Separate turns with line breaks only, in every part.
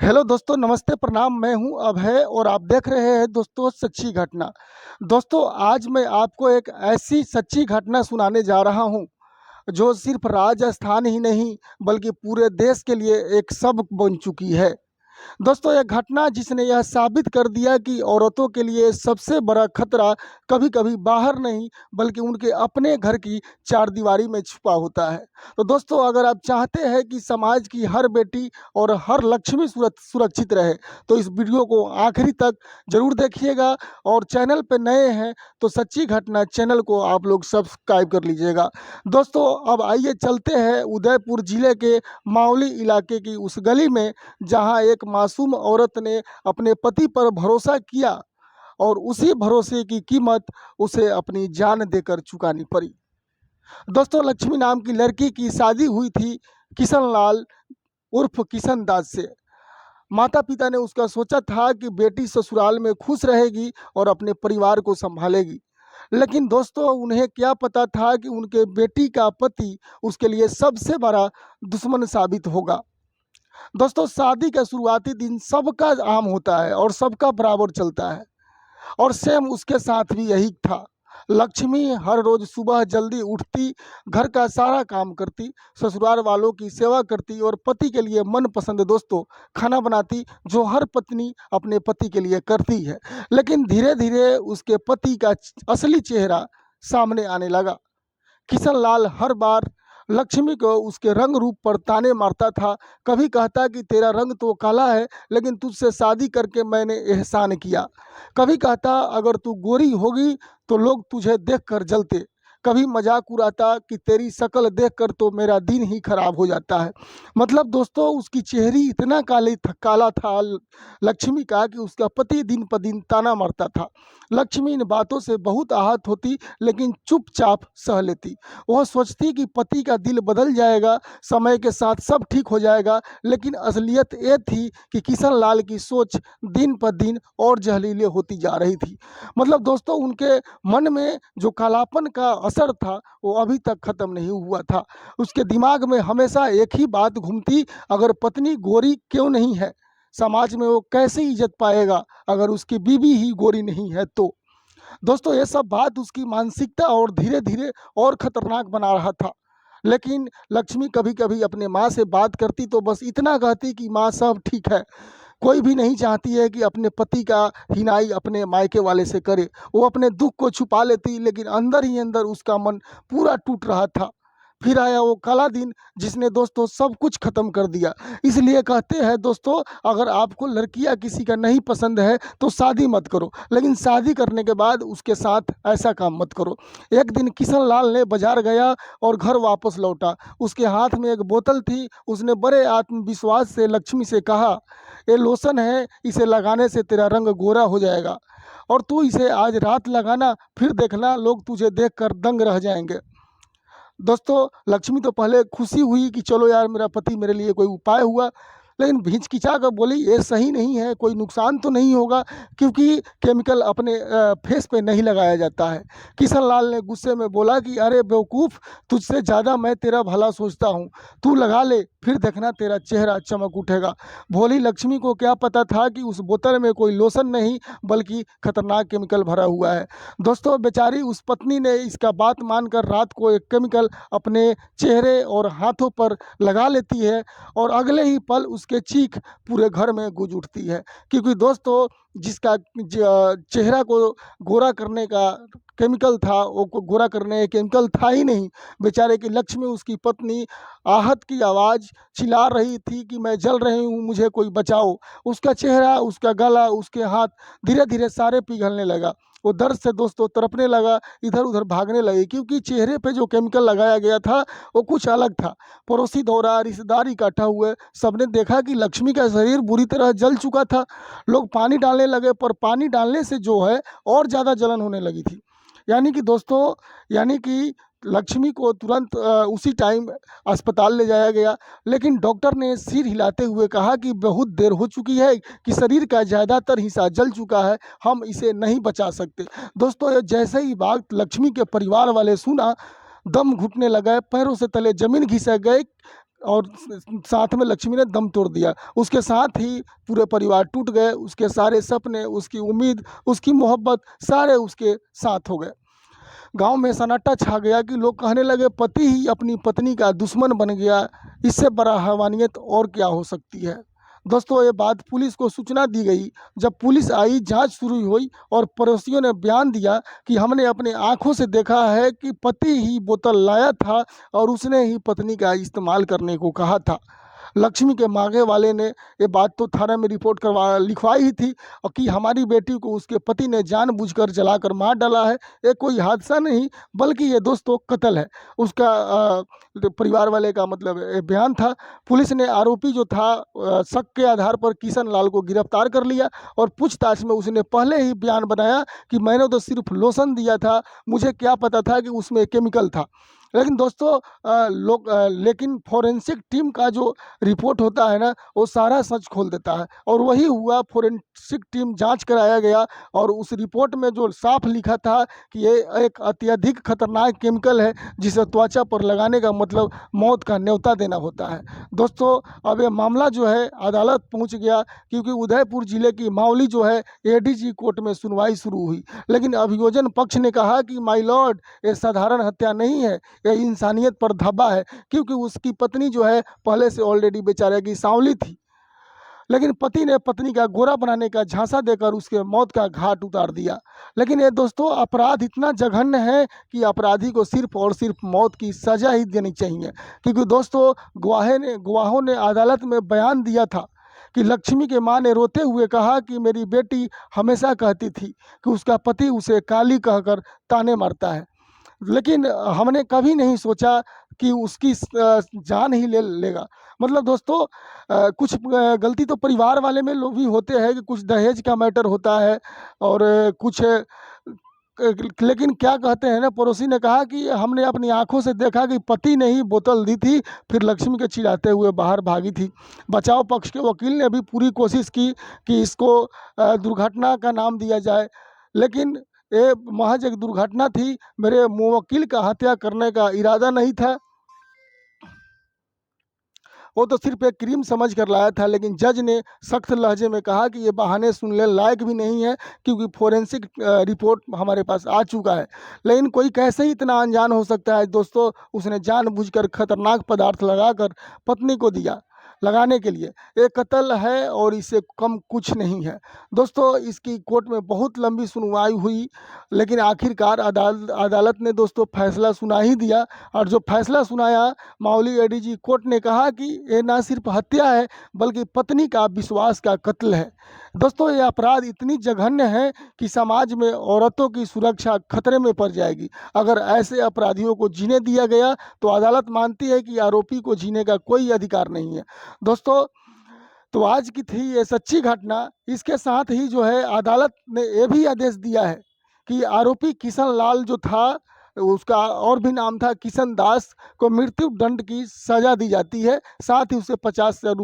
Hello दोस्तों, नमस्ते, प्रणाम। मैं हूं अभय और आप देख रहे हैं दोस्तों सच्ची घटना। दोस्तों, आज मैं आपको एक ऐसी सच्ची घटना सुनाने जा रहा हूं जो सिर्फ राजस्थान ही नहीं बल्कि पूरे देश के लिए एक सबक बन चुकी है। दोस्तों, यह घटना जिसने यह साबित कर दिया कि औरतों के लिए सबसे बड़ा खतरा कभी कभी बाहर नहीं बल्कि उनके अपने घर की चारदीवारी में छुपा होता है। तो दोस्तों, अगर आप चाहते हैं कि समाज की हर बेटी और हर लक्ष्मी सुरक्षित रहे तो इस वीडियो को आखिरी तक जरूर देखिएगा। और चैनल पर नए हैं तो सच्ची घटना चैनल को आप लोग सब्सक्राइब कर लीजिएगा। दोस्तों, अब आइए चलते हैं उदयपुर जिले के मावली इलाके की उस गली में जहां एक मासूम औरत ने अपने पति पर भरोसा किया और उसी भरोसे की कीमत उसे अपनी जान देकर चुकानी पड़ी। दोस्तों, लक्ष्मी नाम की लड़की की शादी हुई थी किशन लाल उर्फ किशन दास से। माता पिता ने उसका सोचा था कि बेटी ससुराल में खुश रहेगी और अपने परिवार को संभालेगी। लेकिन दोस्तों, उन्हें क्या पता था कि उनके बेटी का पति उसके लिए सबसे बड़ा दुश्मन साबित होगा। दोस्तों, शादी का शुरुआती दिन सबका आम होता है और सबका बराबर चलता है और सेम उसके साथ भी यही था। लक्ष्मी हर रोज सुबह जल्दी उठती, घर का सारा काम करती, ससुराल वालों की सेवा करती और पति के लिए मनपसंद दोस्तों खाना बनाती, जो हर पत्नी अपने पति के लिए करती है। लेकिन धीरे धीरे उसके पति का असली चेहरा सामने आने लगा। किशन लाल हर बार लक्ष्मी को उसके रंग रूप पर ताने मारता था। कभी कहता कि तेरा रंग तो काला है लेकिन तुझसे शादी करके मैंने एहसान किया। कभी कहता अगर तू गोरी होगी तो लोग तुझे देखकर जलते। कभी मजाक उड़ाता कि तेरी शक्ल देखकर तो मेरा दिन ही खराब हो जाता है। मतलब दोस्तों, उसकी चेहरी इतना काला था लक्ष्मी का कि उसका पति दिन पर दिन ताना मारता था। लक्ष्मी इन बातों से बहुत आहत होती लेकिन चुपचाप सह लेती। वह सोचती कि पति का दिल बदल जाएगा, समय के साथ सब ठीक हो जाएगा। लेकिन असलियत ये थी कि किशन लाल की सोच दिन पर दिन और जहरीले होती जा रही थी। मतलब दोस्तों, उनके मन में जो कालापन का असर था वो अभी तक खत्म नहीं हुआ था। उसके दिमाग में हमेशा एक ही बात घूमती, अगर पत्नी गोरी क्यों नहीं है, समाज में वो कैसे इज्जत पाएगा अगर उसकी बीवी ही गोरी नहीं है तो। दोस्तों, ये सब बात उसकी मानसिकता और धीरे धीरे और खतरनाक बना रहा था। लेकिन लक्ष्मी कभी कभी अपने माँ से बात करती तो बस इतना कहती कि माँ सब ठीक है। कोई भी नहीं चाहती है कि अपने पति का हिनाई अपने मायके वाले से करे। वो अपने दुख को छुपा लेती लेकिन अंदर ही अंदर उसका मन पूरा टूट रहा था। फिर आया वो काला दिन जिसने दोस्तों सब कुछ खत्म कर दिया। इसलिए कहते हैं दोस्तों, अगर आपको लड़कियां किसी का नहीं पसंद है तो शादी मत करो, लेकिन शादी करने के बाद उसके साथ ऐसा काम मत करो। एक दिन किशन लाल ने बाजार गया और घर वापस लौटा। उसके हाथ में एक बोतल थी। उसने बड़े आत्मविश्वास से लक्ष्मी से कहा, ये लोशन है, इसे लगाने से तेरा रंग गोरा हो जाएगा और तू इसे आज रात लगाना, फिर देखना लोग तुझे देखकर दंग रह जाएंगे। दोस्तों, लक्ष्मी तो पहले खुशी हुई कि चलो यार, मेरा पति मेरे लिए कोई उपाय हुआ। लेकिन हिचकिचा कर बोली, ये सही नहीं है, कोई नुकसान तो नहीं होगा, क्योंकि केमिकल अपने फेस पे नहीं लगाया जाता है। किशन लाल ने गुस्से में बोला कि अरे बेवकूफ़, तुझसे ज़्यादा मैं तेरा भला सोचता हूँ, तू लगा ले, फिर देखना तेरा चेहरा चमक उठेगा। भोली लक्ष्मी को क्या पता था कि उस बोतल में कोई लोशन नहीं बल्कि खतरनाक केमिकल भरा हुआ है। दोस्तों, बेचारी उस पत्नी ने इसका बात मानकर रात को एक केमिकल अपने चेहरे और हाथों पर लगा लेती है और अगले ही पल उसके चीख पूरे घर में गूंज उठती है। क्योंकि दोस्तों, जिसका चेहरा को गोरा करने का केमिकल था, वो गोरा करने का केमिकल था ही नहीं। बेचारे की लक्ष्मी, उसकी पत्नी, आहत की आवाज़ चिल्ला रही थी कि मैं जल रही हूँ, मुझे कोई बचाओ। उसका चेहरा, उसका गला, उसके हाथ धीरे धीरे सारे पिघलने लगा। वो दर्द से दोस्तों तड़पने लगा, इधर उधर भागने लगे, क्योंकि चेहरे पे जो केमिकल लगाया गया था वो कुछ अलग था। पड़ोसी दौड़ा, रिश्तेदार इकट्ठा हुए, सबने देखा कि लक्ष्मी का शरीर बुरी तरह जल चुका था। लोग पानी डालने लगे, पर पानी डालने से जो है और ज़्यादा जलन होने लगी थी। यानी कि दोस्तों, यानी कि लक्ष्मी को तुरंत उसी टाइम अस्पताल ले जाया गया। लेकिन डॉक्टर ने सिर हिलाते हुए कहा कि बहुत देर हो चुकी है, कि शरीर का ज़्यादातर हिस्सा जल चुका है, हम इसे नहीं बचा सकते। दोस्तों, ये जैसे ही बात लक्ष्मी के परिवार वाले सुना, दम घुटने लगा, पैरों से तले जमीन घिसक गए। और साथ में लक्ष्मी ने दम तोड़ दिया। उसके साथ ही पूरे परिवार टूट गए, उसके सारे सपने, उसकी उम्मीद, उसकी मोहब्बत सारे उसके साथ हो गए। गांव में सन्नाटा छा गया कि लोग कहने लगे पति ही अपनी पत्नी का दुश्मन बन गया, इससे बड़ा हैवानियत और क्या हो सकती है। दोस्तों ये बात पुलिस को सूचना दी गई। जब पुलिस आई, जांच शुरू हुई और पड़ोसियों ने बयान दिया कि हमने अपने आंखों से देखा है कि पति ही बोतल लाया था और उसने ही पत्नी का इस्तेमाल करने को कहा था। लक्ष्मी के मांगे वाले ने ये बात तो थाना में रिपोर्ट करवा लिखवाई ही थी और कि हमारी बेटी को उसके पति ने जानबूझकर जलाकर मार डाला है। ये कोई हादसा नहीं बल्कि ये दोस्तों कत्ल है। उसका परिवार वाले का मतलब ये बयान था। पुलिस ने आरोपी जो था शक के आधार पर किशन लाल को गिरफ्तार कर लिया और पूछताछ में उसने पहले ही बयान बनाया कि मैंने तो सिर्फ लोशन दिया था, मुझे क्या पता था कि उसमें केमिकल था। लेकिन दोस्तों लेकिन फॉरेंसिक टीम का जो रिपोर्ट होता है ना, वो सारा सच खोल देता है और वही हुआ। फॉरेंसिक टीम जांच कराया गया और उस रिपोर्ट में जो साफ लिखा था कि ये एक अत्यधिक खतरनाक केमिकल है जिसे त्वचा पर लगाने का मतलब मौत का न्योता देना होता है। दोस्तों अब ये मामला जो है अदालत पहुंच गया, क्योंकि उदयपुर जिले की मावली जो है एडीजी कोर्ट में सुनवाई शुरू हुई। लेकिन अभियोजन पक्ष ने कहा कि माय लॉर्ड, ये साधारण हत्या नहीं है, यह इंसानियत पर धब्बा है, क्योंकि उसकी पत्नी जो है पहले से ऑलरेडी बेचारे की सांवली थी। लेकिन पति ने पत्नी का गोरा बनाने का झांसा देकर उसके मौत का घाट उतार दिया। लेकिन ये दोस्तों अपराध इतना जघन्य है कि अपराधी को सिर्फ और सिर्फ मौत की सजा ही देनी चाहिए। क्योंकि दोस्तों गवाहों ने अदालत में बयान दिया था कि लक्ष्मी के माँ ने रोते हुए कहा कि मेरी बेटी हमेशा कहती थी कि उसका पति उसे काली कहकर ताने मारता है, लेकिन हमने कभी नहीं सोचा कि उसकी जान ही ले लेगा। मतलब दोस्तों कुछ गलती तो परिवार वाले में लोग भी होते हैं कि कुछ दहेज का मैटर होता है और कुछ लेकिन क्या कहते हैं ना, पड़ोसी ने कहा कि हमने अपनी आंखों से देखा कि पति ने ही बोतल दी थी, फिर लक्ष्मी के चिल्लाते हुए बाहर भागी थी। बचाव पक्ष के वकील ने भी पूरी कोशिश की कि इसको दुर्घटना का नाम दिया जाए, लेकिन ये महज एक दुर्घटना थी। मेरे मुवक्किल का हत्या करने का इरादा नहीं था, वो तो सिर्फ एक क्रीम समझ कर लाया था। लेकिन जज ने सख्त लहजे में कहा कि ये बहाने सुनने लायक भी नहीं है, क्योंकि फोरेंसिक रिपोर्ट हमारे पास आ चुका है। लेकिन कोई कैसे ही इतना अनजान हो सकता है दोस्तों, उसने जानबूझकर खतरनाक पदार्थ लगाकर पत्नी को दिया लगाने के लिए। ये कत्ल है और इससे कम कुछ नहीं है। दोस्तों इसकी कोर्ट में बहुत लंबी सुनवाई हुई, लेकिन आखिरकार अदालत ने दोस्तों फैसला सुना ही दिया। और जो फैसला सुनाया, मावली एडीजी कोर्ट ने कहा कि ये ना सिर्फ हत्या है बल्कि पत्नी का विश्वास का कत्ल है। दोस्तों ये अपराध इतनी जघन्य है कि समाज में औरतों की सुरक्षा खतरे में पड़ जाएगी। अगर ऐसे अपराधियों को जीने दिया गया तो अदालत मानती है कि आरोपी को जीने का कोई अधिकार नहीं है। दोस्तों तो आज की थी ये सच्ची घटना। इसके साथ ही जो है अदालत ने ये भी आदेश दिया है कि आरोपी किशन लाल जो था, उसका और भी नाम था किशन दास, को मृत्यु दंड की सज़ा दी जाती है। साथ ही उसे 50,000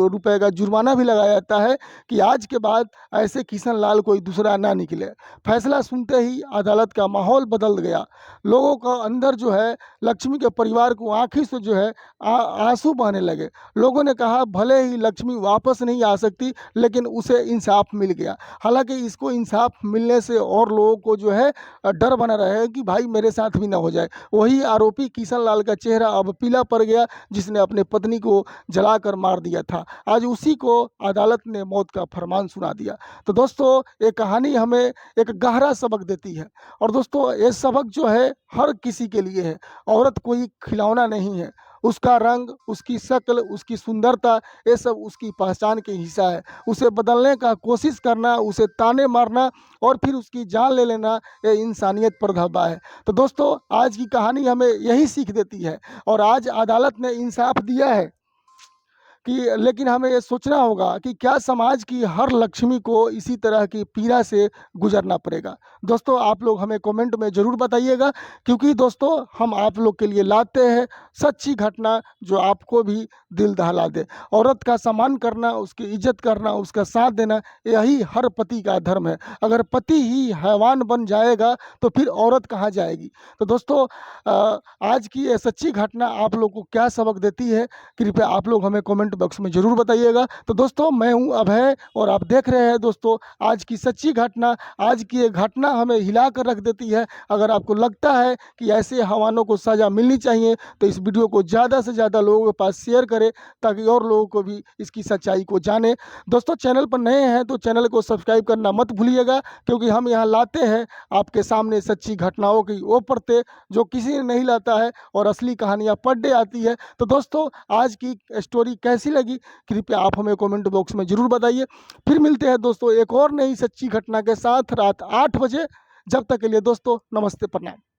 रुपये का जुर्माना भी लगाया जाता है कि आज के बाद ऐसे किशन लाल कोई दूसरा ना निकले। फैसला सुनते ही अदालत का माहौल बदल गया। लोगों का अंदर जो है, लक्ष्मी के परिवार को आँखी से जो है आंसू बहने लगे। लोगों ने कहा भले ही लक्ष्मी वापस नहीं आ सकती, लेकिन उसे इंसाफ मिल गया। हालांकि इसको इंसाफ मिलने से और लोगों को जो है डर बना रहे कि भाई मेरे साथ भी ना हो जाए। वही आरोपी किशन लाल का चेहरा अब पीला पड़ गया, जिसने अपने पत्नी को जलाकर मार दिया था। आज उसी को अदालत ने मौत का फरमान सुना दिया। तो दोस्तों ये कहानी हमें एक गहरा सबक देती है। और दोस्तों ये सबक जो है हर किसी के लिए है। औरत कोई खिलौना नहीं है। उसका रंग, उसकी शक्ल, उसकी सुंदरता, ये सब उसकी पहचान के हिस्सा है। उसे बदलने का कोशिश करना, उसे ताने मारना और फिर उसकी जान ले लेना, ये इंसानियत पर धब्बा है। तो दोस्तों आज की कहानी हमें यही सीख देती है और आज अदालत ने इंसाफ दिया है कि लेकिन हमें ये सोचना होगा कि क्या समाज की हर लक्ष्मी को इसी तरह की पीड़ा से गुजरना पड़ेगा। दोस्तों आप लोग हमें कमेंट में ज़रूर बताइएगा, क्योंकि दोस्तों हम आप लोग के लिए लाते हैं सच्ची घटना जो आपको भी दिल दहला दे। औरत का सम्मान करना, उसकी इज्जत करना, उसका साथ देना, यही हर पति का धर्म है। अगर पति ही हैवान बन जाएगा तो फिर औरत कहाँ जाएगी। तो दोस्तों आज की ये सच्ची घटना आप लोग को क्या सबक देती है, कृपया आप लोग हमें कमेंट बॉक्स में ज़रूर बताइएगा। तो दोस्तों मैं हूं अभय और आप देख रहे हैं दोस्तों आज की सच्ची घटना। आज की ये घटना हमें हिला कर रख देती है। अगर आपको लगता है कि ऐसे हवानों को सज़ा मिलनी चाहिए तो इस वीडियो को ज़्यादा से ज़्यादा लोगों के पास शेयर करें, ताकि और लोगों को भी इसकी सच्चाई को जाने। दोस्तों चैनल पर नए हैं तो चैनल को सब्सक्राइब करना मत भूलिएगा, क्योंकि हम यहाँ लाते हैं आपके सामने सच्ची घटनाओं की वो परतें जो किसी ने नहीं लाता है, और असली कहानियाँ पर डे आती है। तो दोस्तों आज की स्टोरी कैसी लगी कृपया आप हमें कमेंट बॉक्स में ज़रूर बताइए। फिर मिलते हैं दोस्तों एक और नई सच्ची घटना के साथ रात 8 बजे। जब तक के लिए दोस्तों नमस्ते, प्रणाम।